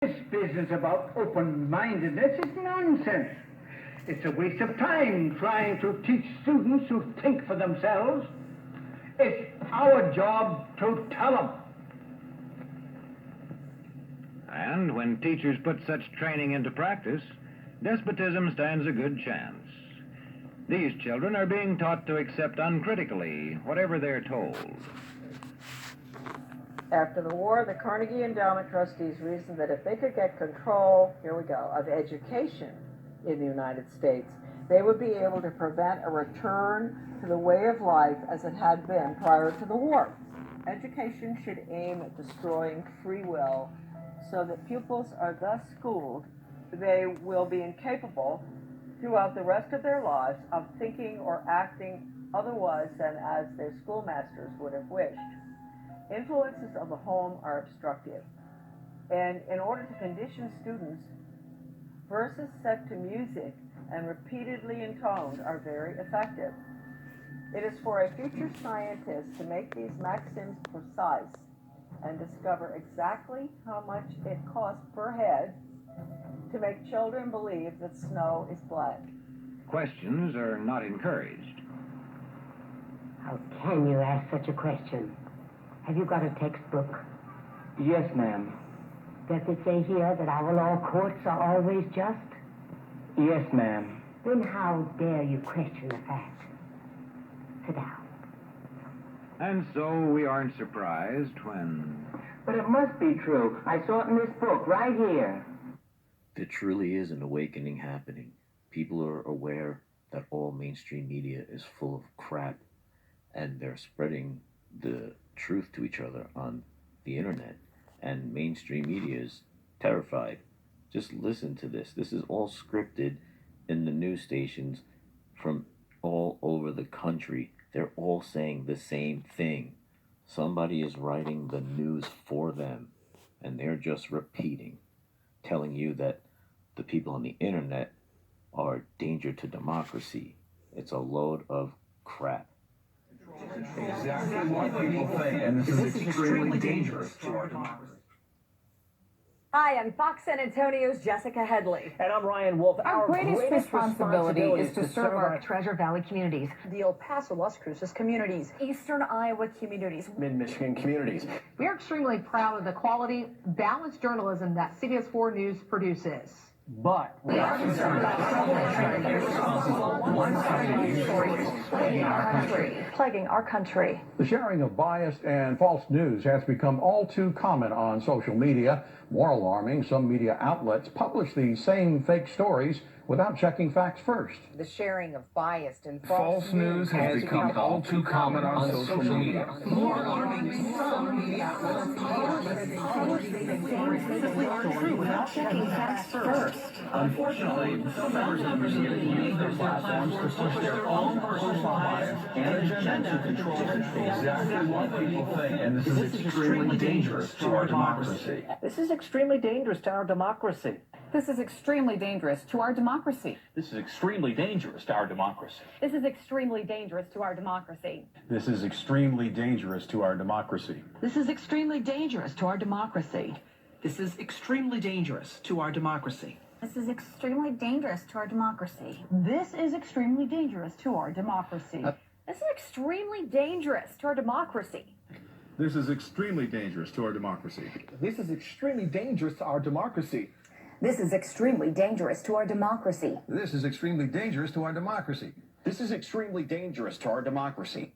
This business about open-mindedness is nonsense. It's a waste of time trying to teach students to think for themselves. It's our job to tell them. And when teachers put such training into practice, despotism stands a good chance. These children are being taught to accept uncritically whatever they're told. After the war, the Carnegie Endowment trustees reasoned that if they could get control, here we go, of education in the United States, they would be able to prevent a return to the way of life as it had been prior to the war. Education should aim at destroying free will so that pupils are thus schooled they will be incapable throughout the rest of their lives of thinking or acting otherwise than as their schoolmasters would have wished. Influences of the home are obstructive, and in order to condition students, verses set to music and repeatedly intoned are very effective. It is for a future scientist to make these maxims precise and discover exactly how much it costs per head to make children believe that snow is black. Questions are not encouraged. How can you ask such a question? Have you got a textbook? Yes, ma'am. Does it say here that our law courts are always just? Yes, ma'am. Then how dare you question the fact? Sit down. And so we aren't surprised when... But it must be true. I saw it in this book right here. There truly is an awakening happening. People are aware that all mainstream media is full of crap, and they're spreading the truth to each other on the internet, and mainstream media is terrified. Just listen to this. This is all scripted in the news stations from all over the country. They're all saying the same thing. Somebody is writing the news for them, and they're just repeating, telling you that the people on the internet are a danger to democracy. It's a load of crap. Exactly what people think, and this is extremely dangerous to our democracy. Hi, I'm Fox San Antonio's Jessica Headley. And I'm Ryan Wolf. Our greatest responsibility is to serve our Treasure Valley communities, the El Paso, Las Cruces communities, Eastern Iowa communities, Mid-Michigan communities. We are extremely proud of the quality, balanced journalism that CBS 4 News produces. But we are concerned about troubling irresponsible, one-sided news stories plaguing our country. The sharing of biased and false news has become all too common on social media. More alarming, some media outlets publish these same fake stories without checking facts first. The sharing of biased and False news has become all too common on social media. More alarming, some media outlets publish these stories without checking facts first. Unfortunately, some members of the media use their platforms to push their own personal bias and agenda to control exactly what people think, and this is extremely dangerous to our democracy. this is extremely dangerous to our democracy. This is extremely dangerous to our democracy. This is extremely dangerous to our democracy. This is extremely dangerous to our democracy. This is extremely dangerous to our democracy. This is extremely dangerous to our democracy. This is extremely dangerous to our democracy. This is extremely dangerous to our democracy. This is extremely dangerous to our democracy. This is extremely dangerous to our democracy. This is extremely dangerous to our democracy. This is extremely dangerous to our democracy. This is extremely dangerous to our democracy. This is extremely dangerous to our democracy. This is extremely dangerous to our democracy.